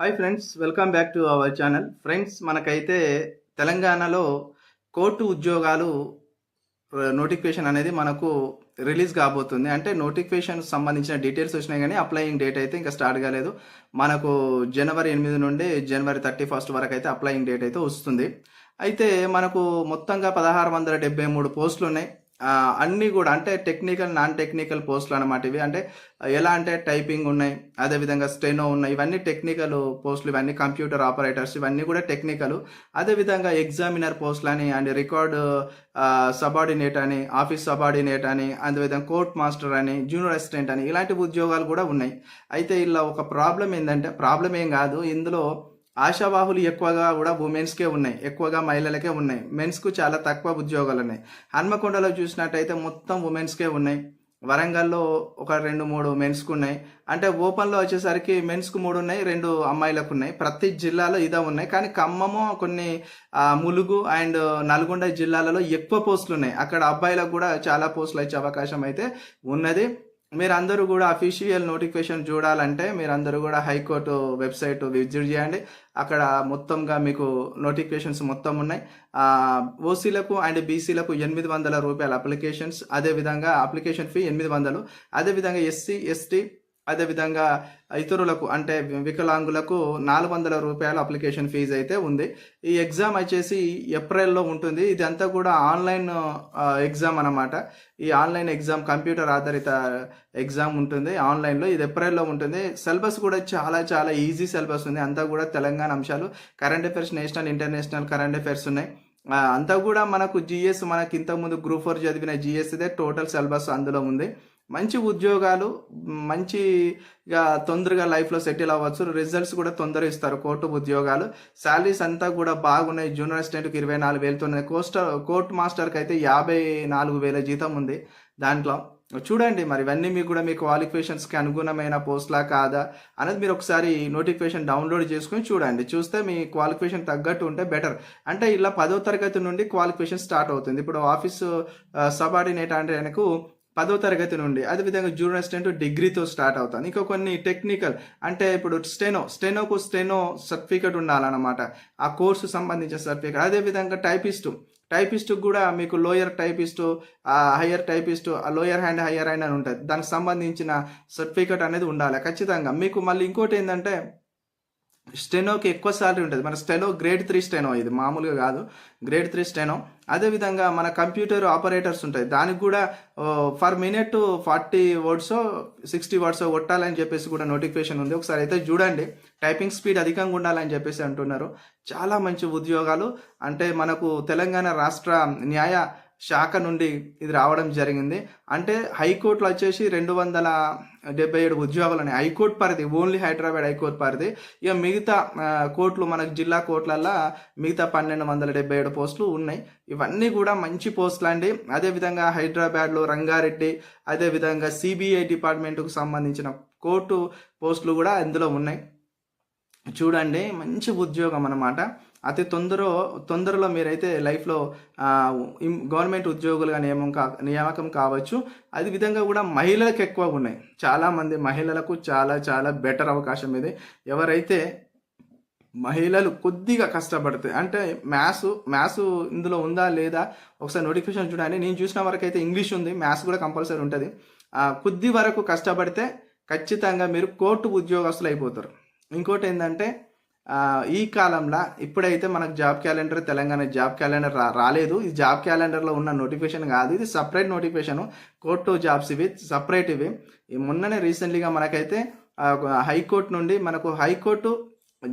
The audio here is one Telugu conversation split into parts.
Hi friends, welcome back to our channel. Friends, మనకైతే తెలంగాణలో కోర్టు ఉద్యోగాలు నోటిఫికేషన్ అనేది మనకు రిలీజ్ కాబోతుంది. అంటే నోటిఫికేషన్ సంబంధించిన డీటెయిల్స్ వచ్చినాయి కానీ అప్లయింగ్ డేట్ అయితే ఇంకా స్టార్ట్ కాలేదు. మనకు జనవరి 8 నుండి జనవరి 31 వరకు అయితే అప్లయింగ్ డేట్ అయితే వస్తుంది. అయితే మనకు మొత్తంగా 1673 పోస్టులు ఉన్నాయి. అన్నీ కూడా అంటే టెక్నికల్, నాన్ టెక్నికల్ పోస్టులు అనమాట ఇవి. అంటే ఎలా అంటే టైపింగ్ ఉన్నాయి, అదేవిధంగా స్టెనో ఉన్నాయి. ఇవన్నీ టెక్నికల్ పోస్టులు, ఇవన్నీ కంప్యూటర్ ఆపరేటర్స్, ఇవన్నీ కూడా టెక్నికల్. అదేవిధంగా ఎగ్జామినర్ పోస్టులు అని, అండ్ రికార్డు సబార్డినేట్ అని, ఆఫీస్ సబార్డినేట్ అని, అదేవిధంగా కోర్ట్ మాస్టర్ అని, జూనియర్ అసిస్టెంట్ అని, ఇలాంటి ఉద్యోగాలు కూడా ఉన్నాయి. అయితే ఇలా ఒక ప్రాబ్లం ఏంటంటే, ప్రాబ్లం ఏం కాదు, ఇందులో ఆశావాహులు ఎక్కువగా కూడా ఉమెన్స్కే ఉన్నాయి, ఎక్కువగా మహిళలకే ఉన్నాయి. మెన్స్కు చాలా తక్కువ ఉద్యోగాలు ఉన్నాయి. హన్మకొండలో చూసినట్టయితే మొత్తం ఉమెన్స్కే ఉన్నాయి. వరంగల్లో ఒక 2-3 మెన్స్కు ఉన్నాయి. అంటే ఓపెన్లో వచ్చేసరికి మెన్స్కు 3 ఉన్నాయి, 2 అమ్మాయిలకు ఉన్నాయి. ప్రతి జిల్లాలో ఇదే ఉన్నాయి. కానీ ఖమ్మము, కొన్ని ములుగు అండ్ నల్గొండ జిల్లాలలో ఎక్కువ పోస్టులు ఉన్నాయి. అక్కడ అబ్బాయిలకు కూడా చాలా పోస్టులు వచ్చే అవకాశం అయితే ఉన్నది. మీరందరూ కూడా అఫీషియల్ నోటిఫికేషన్ చూడాలంటే మీరందరూ కూడా హైకోర్టు వెబ్సైట్ విజిట్ చేయండి. అక్కడ మొత్తంగా మీకు నోటిఫికేషన్స్ మొత్తం ఉన్నాయి. ఓసీలకు అండ్ బీసీలకు 800 రూపాయల అప్లికేషన్స్, అదేవిధంగా అప్లికేషన్ ఫీ 800. అదేవిధంగా ఎస్సీ, ఎస్టీ, అదేవిధంగా ఇతరులకు అంటే వికలాంగులకు 400 రూపాయల అప్లికేషన్ ఫీజు అయితే ఉంది. ఈ ఎగ్జామ్ వచ్చేసి ఏప్రిల్లో ఉంటుంది. ఇదంతా కూడా ఆన్లైన్ ఎగ్జామ్ అనమాట. ఈ ఆన్లైన్ ఎగ్జామ్ కంప్యూటర్ ఆధారిత ఎగ్జామ్ ఉంటుంది ఆన్లైన్లో. ఇది ఏప్రిల్లో ఉంటుంది. సిలబస్ కూడా చాలా చాలా ఈజీ సిలబస్ ఉంది. అంతా కూడా తెలంగాణ అంశాలు, current affairs, national international current affairs ఉన్నాయి. అంతా కూడా మనకు జిఎస్, మనకి ఇంతకుముందు గ్రూప్ 4 చదివిన జిఎస్దే టోటల్ సిలబస్ అందులో ఉంది. మంచి ఉద్యోగాలు, మంచిగా తొందరగా లైఫ్లో సెటిల్ అవ్వచ్చు. రిజల్ట్స్ కూడా తొందరగా ఇస్తారు కోర్టు ఉద్యోగాలు. శాలరీస్ అంతా కూడా బాగున్నాయి. జూనియర్ అసిస్టెంట్కి 24,000 ఉన్నాయి. కోర్ట్ మాస్టర్కి అయితే 54,000 జీతం ఉంది. దాంట్లో చూడండి మరి ఇవన్నీ మీకు కూడా మీ క్వాలిఫికేషన్స్కి అనుగుణమైన పోస్ట్లా కాదా అనేది మీరు ఒకసారి నోటిఫికేషన్ డౌన్లోడ్ చేసుకొని చూడండి. చూస్తే మీ క్వాలిఫికేషన్ తగ్గట్టు ఉంటే బెటర్. అంటే ఇలా 10వ తరగతి నుండి క్వాలిఫికేషన్ స్టార్ట్ అవుతుంది. ఇప్పుడు ఆఫీసు సబార్డినేట్ అంటే ఆయనకు 10వ తరగతి నుండి, అదేవిధంగా జూనియర్ అసిస్టెంట్ డిగ్రీతో స్టార్ట్ అవుతాను. ఇంకా కొన్ని టెక్నికల్ అంటే ఇప్పుడు స్టెనోకు స్టెనో సర్టిఫికేట్ ఉండాలన్నమాట, ఆ కోర్సు సంబంధించిన సర్టిఫికేట్. అదేవిధంగా టైపిస్ట్కి కూడా మీకు lower typist, higher typist, lower hand, higher hand అని ఉంటుంది. దానికి సంబంధించిన సర్టిఫికేట్ అనేది ఉండాలి ఖచ్చితంగా. మీకు మళ్ళీ ఇంకోటి ఏంటంటే స్టెనోకి ఎక్కువ సాలరీ ఉంటుంది. మన స్టెనో గ్రేడ్ 3 స్టెనో, ఇది మామూలుగా కాదు, గ్రేడ్ 3 స్టెనో. అదేవిధంగా మన కంప్యూటర్ ఆపరేటర్స్ ఉంటాయి, దానికి కూడా ఫర్ మినిట్ 40 వర్డ్స్ 60 వర్డ్స్ కొట్టాలని చెప్పేసి కూడా నోటిఫికేషన్ ఉంది. ఒకసారి అయితే చూడండి. టైపింగ్ స్పీడ్ అధికంగా ఉండాలని చెప్పేసి అంటున్నారు. చాలా మంచి ఉద్యోగాలు. అంటే మనకు తెలంగాణ రాష్ట్ర న్యాయ శాఖ నుండి ఇది రావడం జరిగింది. అంటే హైకోర్టులో వచ్చేసి 277 ఉద్యోగాలు ఉన్నాయి. హైకోర్టు పరిధి, ఓన్లీ హైదరాబాద్ హైకోర్టు పరిధి. ఇక మిగతా కోర్టులు, మనకు జిల్లా కోర్టులల్లో మిగతా 1277 పోస్టులు ఉన్నాయి. ఇవన్నీ కూడా మంచి పోస్టులు అండి. అదేవిధంగా హైదరాబాద్లో రంగారెడ్డి, అదేవిధంగా సిబిఐ డిపార్ట్మెంట్కు సంబంధించిన కోర్టు పోస్టులు కూడా ఇందులో ఉన్నాయి. చూడండి, మంచి ఉద్యోగం అన్నమాట. అతి తొందరలో మీరైతే లైఫ్లో గవర్నమెంట్ ఉద్యోగులుగా నియామకం కావచ్చు. అది విధంగా కూడా మహిళలకు ఎక్కువ ఉన్నాయి. చాలామంది మహిళలకు చాలా చాలా బెటర్ అవకాశం ఇది. ఎవరైతే మహిళలు కొద్దిగా కష్టపడితే, అంటే మ్యాథ్స్ ఇందులో ఉందా లేదా ఒకసారి నోటిఫికేషన్ చూడండి. నేను చూసిన వరకు అయితే ఇంగ్లీష్ ఉంది, మ్యాథ్స్ కూడా కంపల్సరీ ఉంటుంది. కొద్ది వరకు కష్టపడితే ఖచ్చితంగా మీరు కోర్టు ఉద్యోగస్తులు అయిపోతారు. ఇంకోటి ఏంటంటే ఈ కాలంలో ఇప్పుడైతే మనకు job calendar, Telangana job calendar రాలేదు. ఇది జాబ్ క్యాలెండర్లో ఉన్న నోటిఫికేషన్ కాదు, ఇది సపరేట్ నోటిఫికేషన్. కోర్టు జాబ్స్ ఇవి సపరేట్. ఇవి మొన్ననే రీసెంట్లీగా మనకైతే హైకోర్టు నుండి మనకు హైకోర్టు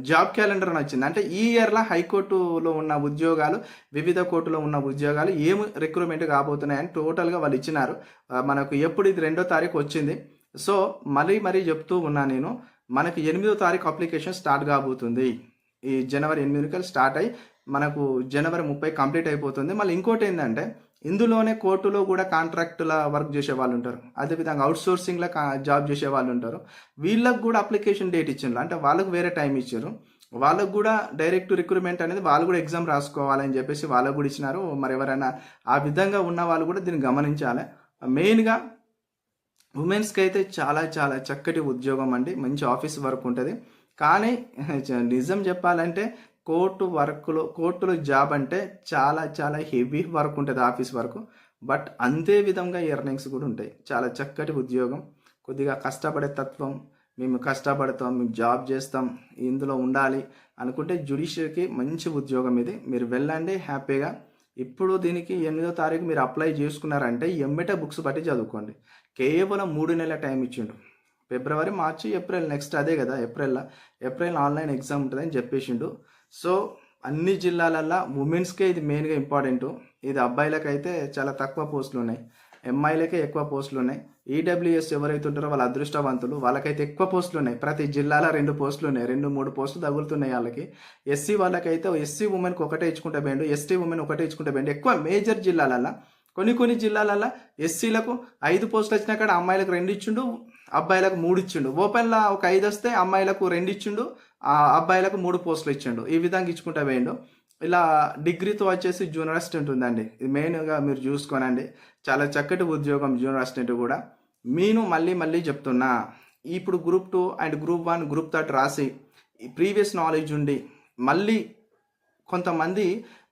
జాబ్ క్యాలెండర్ అని వచ్చింది. అంటే ఈ ఇయర్లో హైకోర్టులో ఉన్న ఉద్యోగాలు, వివిధ కోర్టులో ఉన్న ఉద్యోగాలు ఏం రిక్రూట్మెంట్ కాబోతున్నాయని టోటల్గా వాళ్ళు ఇచ్చినారు మనకు. ఎప్పుడు ఇది 2వ తారీఖు వచ్చింది. సో మరీ చెప్తూ ఉన్నా నేను, మనకి 8వ తారీఖు అప్లికేషన్ స్టార్ట్ కాబోతుంది. ఈ జనవరి 8 స్టార్ట్ అయ్యి మనకు జనవరి 30 కంప్లీట్ అయిపోతుంది. మళ్ళీ ఇంకోటి ఏంటంటే ఇందులోనే కోర్టులో కూడా కాంట్రాక్టుల వర్క్ చేసే వాళ్ళు ఉంటారు, అదేవిధంగా అవుట్సోర్సింగ్లో జాబ్ చేసే వాళ్ళు ఉంటారు. వీళ్ళకు కూడా అప్లికేషన్ డేట్ ఇచ్చిండ్రు, అంటే వాళ్ళకు వేరే టైం ఇచ్చారు. వాళ్ళకు కూడా డైరెక్ట్ రిక్రూట్మెంట్ అనేది వాళ్ళు కూడా ఎగ్జామ్ రాసుకోవాలని చెప్పేసి వాళ్ళకు కూడా ఇచ్చినారు. మరి ఎవరైనా ఆ విధంగా ఉన్న వాళ్ళు కూడా దీన్ని గమనించాలి. మెయిన్గా ఉమెన్స్కి అయితే చాలా చాలా చక్కటి ఉద్యోగం అండి. మంచి ఆఫీస్ వర్క్ ఉంటుంది. కానీ నిజం చెప్పాలంటే కోర్టులో జాబ్ అంటే చాలా చాలా హెవీ వర్క్ ఉంటుంది, ఆఫీస్ వర్క్. బట్ అంతే విధంగా ఎర్నింగ్స్ కూడా ఉంటాయి. చాలా చక్కటి ఉద్యోగం, కొద్దిగా కష్టపడే తత్వం, మేము కష్టపడతాం, మేము జాబ్ చేస్తాం, ఇందులో ఉండాలి అనుకుంటే జ్యుడిషియరీకి మంచి ఉద్యోగం ఇది. మీరు వెళ్ళండి హ్యాపీగా. ఇప్పుడు దీనికి 8వ తారీఖు మీరు అప్లై చేసుకున్నారంటే ఎమ్మటే బుక్స్ బట్టి చదువుకోండి. కేవలం 3 నెలల టైం ఇచ్చిండు. ఫిబ్రవరి, మార్చి, ఏప్రిల్, నెక్స్ట్ అదే కదా ఏప్రిల్ ఆన్లైన్ ఎగ్జామ్ ఉంటుందని చెప్పేసిండు. సో అన్ని జిల్లాలల్లో ఉమెన్స్కే ఇది మెయిన్గా ఇంపార్టెంట్. ఇది అబ్బాయిలకైతే చాలా తక్కువ పోస్టులు ఉన్నాయి, ఎంఐలకే ఎక్కువ పోస్టులు ఉన్నాయి. ఈడబ్ల్యూఎస్ ఎవరైతే ఉంటారో వాళ్ళ అదృష్టవంతులు, వాళ్ళకైతే ఎక్కువ పోస్టులు ఉన్నాయి. ప్రతి జిల్లాలో 2 పోస్టులు ఉన్నాయి, 2-3 పోస్టులు తగులుతున్నాయి వాళ్ళకి. ఎస్సీ వాళ్ళకైతే ఎస్సీ ఉమెన్కి ఒకటే ఇచ్చుకుంటే పోయిండు, ఎస్టీ ఉమెన్ ఒకటే ఇచ్చుకుంటే పోయిండు. ఎక్కువ మేజర్ జిల్లాలల్లో కొన్ని జిల్లాలల్లో ఎస్సీలకు 5 పోస్టులు వచ్చినా కాడ అమ్మాయిలకు 2 ఇచ్చిండు, అబ్బాయిలకు 3 ఇచ్చిండు. ఓపెన్లో ఒక 5 వస్తే అమ్మాయిలకు 2 ఇచ్చిండు, అబ్బాయిలకు 3 పోస్టులు ఇచ్చిండు. ఈ విధంగా ఇచ్చుకుంటా పోయిండు. ఇలా డిగ్రీతో వచ్చేసి జూనియర్ అసిస్టెంట్ ఉందండి, ఇది మెయిన్గా మీరు చూసుకోనండి. చాలా చక్కటి ఉద్యోగం జూనియర్ అసిస్టెంట్ కూడా. నేను మళ్ళీ చెప్తున్నా, ఇప్పుడు గ్రూప్ 2 అండ్ గ్రూప్ 1 గ్రూప్ 3 రాసి ప్రీవియస్ నాలెడ్జ్ ఉండి మళ్ళీ కొంతమంది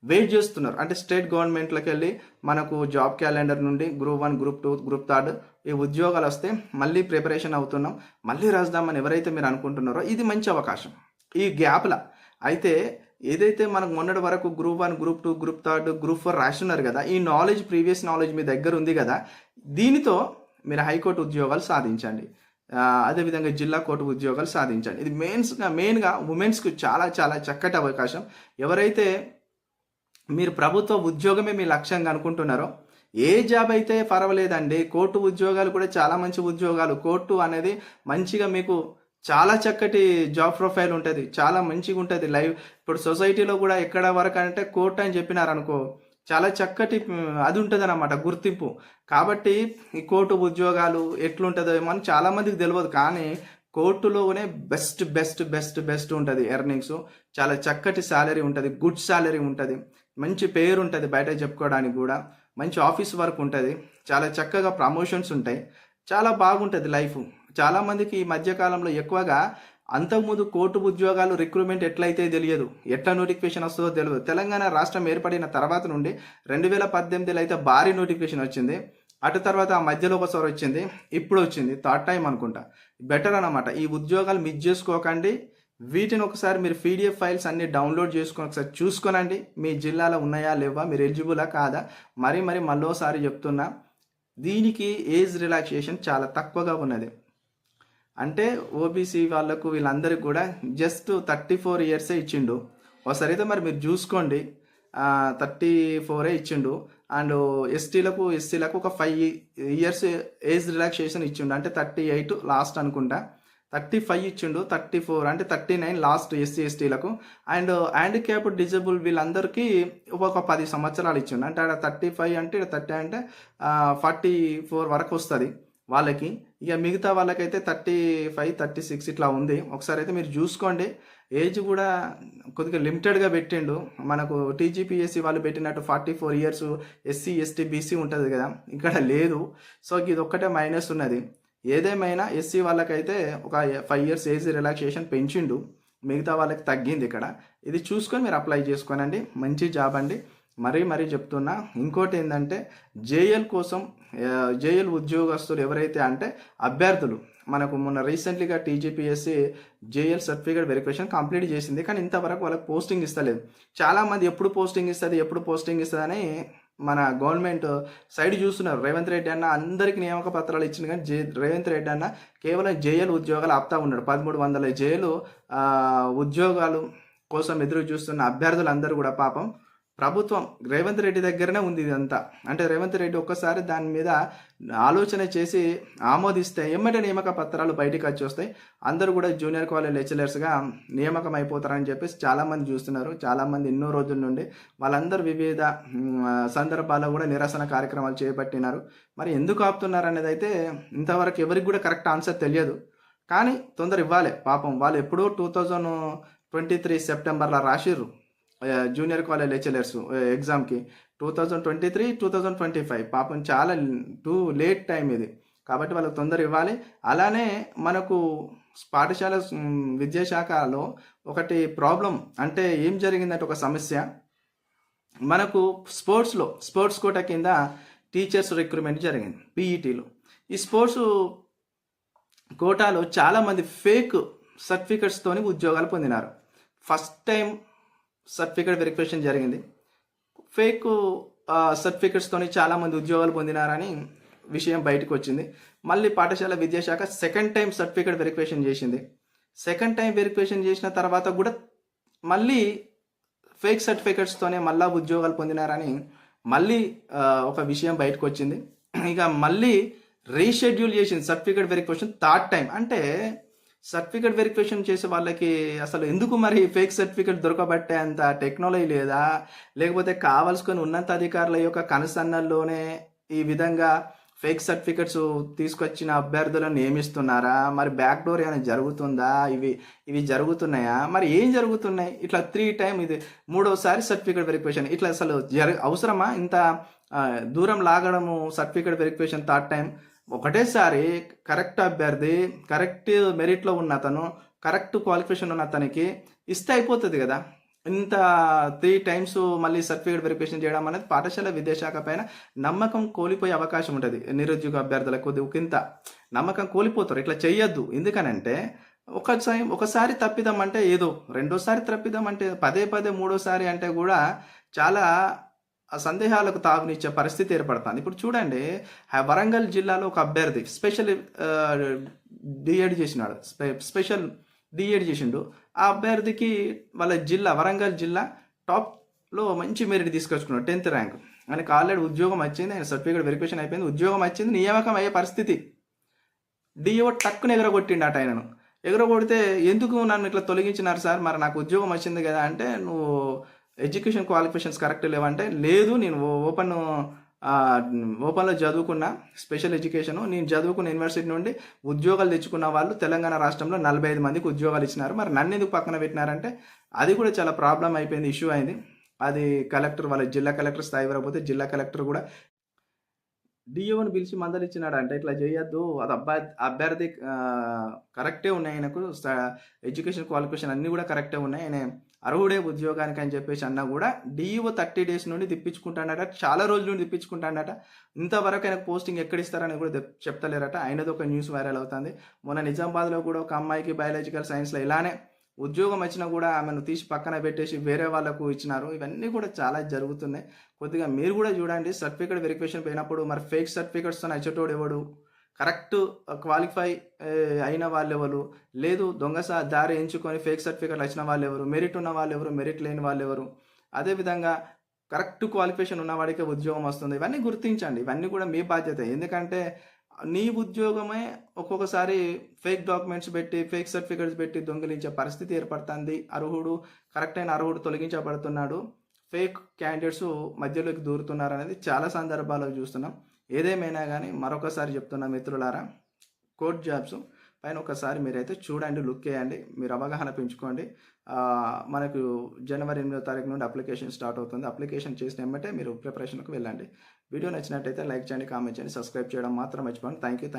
వెయిట్ చేస్తున్నారు. అంటే స్టేట్ గవర్నమెంట్లోకి వెళ్ళి మనకు జాబ్ క్యాలెండర్ నుండి గ్రూప్ 1 గ్రూప్ 2 గ్రూప్ 3 ఈ ఉద్యోగాలు వస్తే మళ్ళీ ప్రిపరేషన్ అవుతున్నాం, మళ్ళీ రాద్దామని ఎవరైతే మీరు అనుకుంటున్నారో ఇది మంచి అవకాశం ఈ గ్యాప్లో. అయితే ఏదైతే మనకు మొన్నటి వరకు గ్రూప్ 1 గ్రూప్ 2 గ్రూప్ 3 గ్రూప్ 4 రాస్తున్నారు కదా, ఈ నాలెడ్జ్ ప్రీవియస్ నాలెడ్జ్ మీ దగ్గర ఉంది కదా, దీనితో మీరు హైకోర్టు ఉద్యోగాలు సాధించండి, అదేవిధంగా జిల్లా కోర్టు ఉద్యోగాలు సాధించండి. ఇది మెయిన్గా ఉమెన్స్కి చాలా చాలా చక్కటి అవకాశం. ఎవరైతే మీరు ప్రభుత్వ ఉద్యోగమే మీ లక్ష్యంగా అనుకుంటున్నారో, ఏ జాబ్ అయితే పర్వాలేదండి, కోర్టు ఉద్యోగాలు కూడా చాలా మంచి ఉద్యోగాలు. కోర్టు అనేది మంచిగా మీకు చాలా చక్కటి జాబ్ ప్రొఫైల్ ఉంటుంది, చాలా మంచిగా ఉంటుంది లైవ్. ఇప్పుడు సొసైటీలో కూడా ఎక్కడ వరకు అంటే కోర్టు అని చెప్పినారనుకో, చాలా చక్కటి అది ఉంటుంది అన్నమాట గుర్తింపు. కాబట్టి ఈ కోర్టు ఉద్యోగాలు ఎట్లుంటుందో ఏమో అని చాలామందికి తెలియదు, కానీ కోర్టులోనే బెస్ట్ ఉంటుంది. ఎర్నింగ్స్ చాలా చక్కటి శాలరీ ఉంటుంది, గుడ్ శాలరీ ఉంటుంది, మంచి పేరు ఉంటుంది, బయట చెప్పుకోవడానికి కూడా మంచి ఆఫీస్ వర్క్ ఉంటుంది, చాలా చక్కగా ప్రమోషన్స్ ఉంటాయి, చాలా బాగుంటుంది లైఫ్. చాలామందికి ఈ మధ్యకాలంలో ఎక్కువగా అంతకుముందు కోర్టు ఉద్యోగాలు రిక్రూట్మెంట్ ఎట్లయితే తెలియదు, ఎట్లా నోటిఫికేషన్ వస్తుందో తెలియదు. తెలంగాణ రాష్ట్రం ఏర్పడిన తర్వాత నుండి 2018లో అయితే భారీ నోటిఫికేషన్ వచ్చింది. అటు తర్వాత ఆ మధ్యలో ఒకసారి వచ్చింది, ఇప్పుడు వచ్చింది, థర్డ్ టైం అనుకుంటా. బెటర్ అన్నమాట. ఈ ఉద్యోగాలు మిస్ చేసుకోకండి. వీటిని ఒకసారి మీరు పీడిఎఫ్ ఫైల్స్ అన్ని డౌన్లోడ్ చేసుకొని ఒకసారి చూసుకోనండి, మీ జిల్లాలో ఉన్నాయా లేవా, మీరు ఎలిజిబులా కాదా. మళ్ళీసారి చెప్తున్నా, దీనికి ఏజ్ రిలాక్సేషన్ చాలా తక్కువగా ఉన్నది. అంటే ఓబీసీ వాళ్ళకు వీళ్ళందరికీ కూడా జస్ట్ 34 ఇయర్సే ఇచ్చిండు. ఒకసారి అయితే మరి మీరు చూసుకోండి, 34 ఇచ్చిండు. అండ్ ఎస్సీలకు ఒక 5 ఇయర్స్ ఏజ్ రిలాక్సేషన్ ఇచ్చిండు, అంటే 38 లాస్ట్ అనుకుంటా. 35 ఇచ్చిండు, 34 అంటే 39 లాస్ట్ ఎస్సీ ఎస్టీలకు. అండ్ హ్యాండిక్యాప్డ్ డిజేబుల్ వీళ్ళందరికీ ఒక 10 సంవత్సరాలు ఇచ్చిండు. అంటే ఆడ 35 అంటే 30 అంటే 44 వరకు వస్తుంది వాళ్ళకి. ఇక మిగతా వాళ్ళకైతే 35 36 ఇట్లా ఉంది. ఒకసారి అయితే మీరు చూసుకోండి. ఏజ్ కూడా కొద్దిగా లిమిటెడ్గా పెట్టిండు. మనకు టీజీపీఎస్సీ వాళ్ళు పెట్టినట్టు 44 ఇయర్స్ ఎస్సీ ఎస్టీ బీసీ ఉంటుంది కదా, ఇక్కడ లేదు. సో ఇది ఒక్కటే మైనస్ ఉన్నది. ఏదేమైనా ఎస్సీ వాళ్ళకైతే ఒక 5 ఇయర్స్ ఏజ్ రిలాక్సేషన్ పెంచిండు, మిగతా వాళ్ళకి తగ్గింది ఇక్కడ. ఇది చూసుకొని మీరు అప్లై చేసుకోనండి, మంచి జాబ్ అండి. మరీ చెప్తున్నా. ఇంకోటి ఏంటంటే జేఎల్ ఉద్యోగస్తులు ఎవరైతే అంటే అభ్యర్థులు, మనకు మొన్న రీసెంట్లీగా TGPSC JL certificate verification complete చేసింది, కానీ ఇంతవరకు వాళ్ళకి పోస్టింగ్ ఇస్తలేదు. చాలామంది ఎప్పుడు పోస్టింగ్ ఇస్తుంది అని మన గవర్నమెంట్ సైడ్ చూస్తున్నారు. రేవంత్ రెడ్డి అన్న అందరికీ నియామక పత్రాలు ఇచ్చింది, కానీ రేవంత్ రెడ్డి అన్న కేవలం జేఎల్ ఉద్యోగాలు ఆపుతా ఉన్నాడు. 1300 జేఎల్ ఉద్యోగాలు కోసం ఎదురు చూస్తున్న అభ్యర్థులందరూ కూడా పాపం ప్రభుత్వం రేవంత్ రెడ్డి దగ్గరనే ఉంది ఇదంతా. అంటే రేవంత్ రెడ్డి ఒక్కసారి దాని మీద ఆలోచన చేసి ఆమోదిస్తే ఎమ్మటే నియామక పత్రాలు బయటికి వచ్చి వస్తాయి. అందరూ కూడా జూనియర్ కాలేజ్ లెక్చరర్స్గా నియామకం అయిపోతారని చెప్పేసి చాలామంది చూస్తున్నారు. చాలామంది ఎన్నో రోజుల నుండి వాళ్ళందరూ వివిధ సందర్భాల్లో కూడా నిరసన కార్యక్రమాలు చేపట్టినారు. మరి ఎందుకు ఆపుతున్నారు అనేది అయితే ఇంతవరకు ఎవరికి కూడా కరెక్ట్ ఆన్సర్ తెలియదు. కానీ తొందర ఇవ్వాలి పాపం. వాళ్ళు ఎప్పుడో 2023 సెప్టెంబర్లో రాసిర్రు జూనియర్ కాలేజ్ లెక్చరర్స్ ఎగ్జామ్కి, 2023 2025. పాపం చాలా లేట్ టైం ఇది, కాబట్టి వాళ్ళకి తొందర ఇవ్వాలి. అలానే మనకు పాఠశాల విద్యాశాఖలో ఒకటి ప్రాబ్లం అంటే ఏం జరిగిందంటే ఒక సమస్య మనకు స్పోర్ట్స్ కోటా కింద టీచర్స్ రిక్రూట్మెంట్ జరిగింది పీఈటీలో. ఈ స్పోర్ట్స్ కోటాలో చాలామంది ఫేక్ సర్టిఫికెట్స్తోని ఉద్యోగాలు పొందినారు. ఫస్ట్ టైం సర్టిఫికేట్ వెరిఫికేషన్ జరిగింది. ఫేక్ సర్టిఫికెట్స్తోని చాలామంది ఉద్యోగాలు పొందినారని విషయం బయటకు వచ్చింది. మళ్ళీ పాఠశాల విద్యాశాఖ సెకండ్ టైం సర్టిఫికేట్ వెరిఫికేషన్ చేసింది. సెకండ్ టైం వెరిఫికేషన్ చేసిన తర్వాత కూడా మళ్ళీ ఫేక్ సర్టిఫికెట్స్తోనే మళ్ళీ ఉద్యోగాలు పొందినారని మళ్ళీ ఒక విషయం బయటకు వచ్చింది. ఇక మళ్ళీ రీషెడ్యూల్ చేసింది సర్టిఫికేట్ వెరిఫికేషన్ థర్డ్ టైం. అంటే సర్టిఫికేట్ వెరిఫికేషన్ చేసే వాళ్ళకి అసలు ఎందుకు మరి ఫేక్ సర్టిఫికేట్ దొరకబట్టే అంత టెక్నాలజీ లేదా, లేకపోతే కావాల్సుకొని ఉన్నత అధికారుల యొక్క కనుసన్నల్లోనే ఈ విధంగా ఫేక్ సర్టిఫికెట్స్ తీసుకొచ్చిన అభ్యర్థులను నియమిస్తున్నారా, మరి బ్యాక్ డోర్ ఏమైనా జరుగుతుందా, ఇవి జరుగుతున్నాయా, మరి ఏం జరుగుతున్నాయి? ఇట్లా 3 టైం ఇది 3వసారి సర్టిఫికేట్ వెరిఫికేషన్. ఇట్లా అసలు అవసరమా ఇంత దూరం లాగడము? సర్టిఫికేట్ వెరిఫికేషన్ థర్డ్ టైం ఒకటేసారి కరెక్ట్ అభ్యర్థి, కరెక్ట్ మెరిట్లో ఉన్న అతను, కరెక్ట్ క్వాలిఫికేషన్ ఉన్న అతనికి ఇస్తే అయిపోతుంది కదా. ఇంత 3 టైమ్స్ మళ్ళీ సర్టిఫికేట్ వెరిఫికేషన్ చేయడం అనేది పాఠశాల విద్యాశాఖ పైన నమ్మకం కోల్పోయే అవకాశం ఉంటుంది. నిరుద్యోగ అభ్యర్థులకు ఇంత నమ్మకం కోల్పోతారు. ఇట్లా చెయ్యొద్దు. ఎందుకనంటే ఒకసారి తప్పిదం అంటే ఏదో, రెండోసారి తప్పిదం అంటే పదే మూడోసారి అంటే కూడా చాలా సందేహాలకు తావునిచ్చే పరిస్థితి ఏర్పడుతుంది. ఇప్పుడు చూడండి, వరంగల్ జిల్లాలో ఒక అభ్యర్థి స్పెషల్ డిఎడ్ చేసినాడు, స్పెషల్ డిఎడ్ చేసిండు. ఆ అభ్యర్థికి వాళ్ళ జిల్లా వరంగల్ జిల్లా టాప్లో మంచి మెరిట్ తీసుకొచ్చుకున్నాడు, 10th ర్యాంక్. ఆయనకు ఆల్రెడీ ఉద్యోగం వచ్చింది, ఆయన సర్టిఫికేట్ వెరిఫికేషన్ అయిపోయింది, ఉద్యోగం వచ్చింది, నియామకం అయ్యే పరిస్థితి. డిఓ టక్కున ఎగరగొట్టిండట ఆయనను. ఎగరగొడితే ఎందుకు నన్ను ఇట్లా తొలగించినారు సార్, మరి నాకు ఉద్యోగం వచ్చింది కదా అంటే, నువ్వు ఎడ్యుకేషన్ క్వాలిఫికేషన్స్ కరెక్ట్ లేవంటే, లేదు నేను ఓపెన్లో చదువుకున్న స్పెషల్ ఎడ్యుకేషన్, నేను చదువుకున్న యూనివర్సిటీ నుండి ఉద్యోగాలు తెచ్చుకున్న వాళ్ళు తెలంగాణ రాష్ట్రంలో 45 మందికి ఉద్యోగాలు ఇచ్చినారు, మరి నన్ను ఎందుకు పక్కన పెట్టినారంటే అది కూడా చాలా ప్రాబ్లం అయిపోయింది, ఇష్యూ అయింది. అది కలెక్టర్, వాళ్ళ జిల్లా కలెక్టర్ స్థాయి వరకపోతే జిల్లా కలెక్టర్ కూడా డిఓని పిలిచి మందలిచ్చినాడు. అంటే ఇట్లా చేయొద్దు, అది అభ్యర్థి కరెక్టే ఉన్నాయి, ఆయనకు ఎడ్యుకేషన్ క్వాలిఫికేషన్ అన్నీ కూడా కరెక్టే ఉన్నాయి, ఆయన అర్హుడే ఉద్యోగానికి అని చెప్పేసి అన్నా కూడా డిఓ 30 డేస్ నుండి తిప్పించుకుంటాడట, చాలా రోజుల నుండి తిప్పించుకుంటాడట. ఇంతవరకు ఆయనకు పోస్టింగ్ ఎక్కడ ఇస్తారని కూడా చెప్తలేరట. ఆయనది ఒక న్యూస్ వైరల్ అవుతుంది. మొన్న నిజామాబాద్లో కూడా ఒక అమ్మాయికి బయాలజికల్ సైన్స్లో ఇలానే ఉద్యోగం వచ్చినా కూడా ఆమెను తీసి పక్కన పెట్టేసి వేరే వాళ్ళకు ఇచ్చినారు. ఇవన్నీ కూడా చాలా జరుగుతున్నాయి. కొద్దిగా మీరు కూడా చూడండి, సర్టిఫికేట్ వెరిఫికేషన్ పోయినప్పుడు మరి ఫేక్ సర్టిఫికేట్స్తో వచ్చేటోడు ఎవడు, కరెక్ట్ క్వాలిఫై అయిన వాళ్ళు ఎవరు, లేదు దొంగ దారి ఎంచుకొని ఫేక్ సర్టిఫికేట్లు వచ్చిన వాళ్ళు ఎవరు, మెరిట్ ఉన్న వాళ్ళు ఎవరు, మెరిట్ లేని వాళ్ళు ఎవరు, అదేవిధంగా కరెక్ట్ క్వాలిఫికేషన్ ఉన్నవాడికే ఉద్యోగం వస్తుంది. ఇవన్నీ గుర్తించండి, ఇవన్నీ కూడా మీ బాధ్యత. ఎందుకంటే నీ ఉద్యోగమే ఒక్కొక్కసారి ఫేక్ డాక్యుమెంట్స్ పెట్టి, ఫేక్ సర్టిఫికేట్స్ పెట్టి దొంగిలించే పరిస్థితి ఏర్పడుతుంది. కరెక్ట్ అయిన అర్హుడు తొలగించబడుతున్నాడు, ఫేక్ క్యాండిడేట్స్ మధ్యలోకి దూరుతున్నారు అనేది చాలా సందర్భాల్లో చూస్తున్నాం. ఏదేమైనా కానీ మరొకసారి చెప్తున్నా మిత్రులారా, కోర్ట్ జాబ్స్ పైన ఒకసారి మీరైతే చూడండి, లుక్ వేయండి, మీరు అవగాహన పెంచుకోండి. మనకు జనవరి 8వ తారీఖు నుండి అప్లికేషన్ స్టార్ట్ అవుతుంది. అప్లికేషన్ చేసిన వెంబటే మీరు ప్రిపరేషన్కి వెళ్ళండి. వీడియో నచ్చినట్టయితే లైక్ చేయండి, కామెంట్ చేయండి, సబ్స్క్రైబ్ చేయడం మాత్రం మర్చిపోండి. Thank you.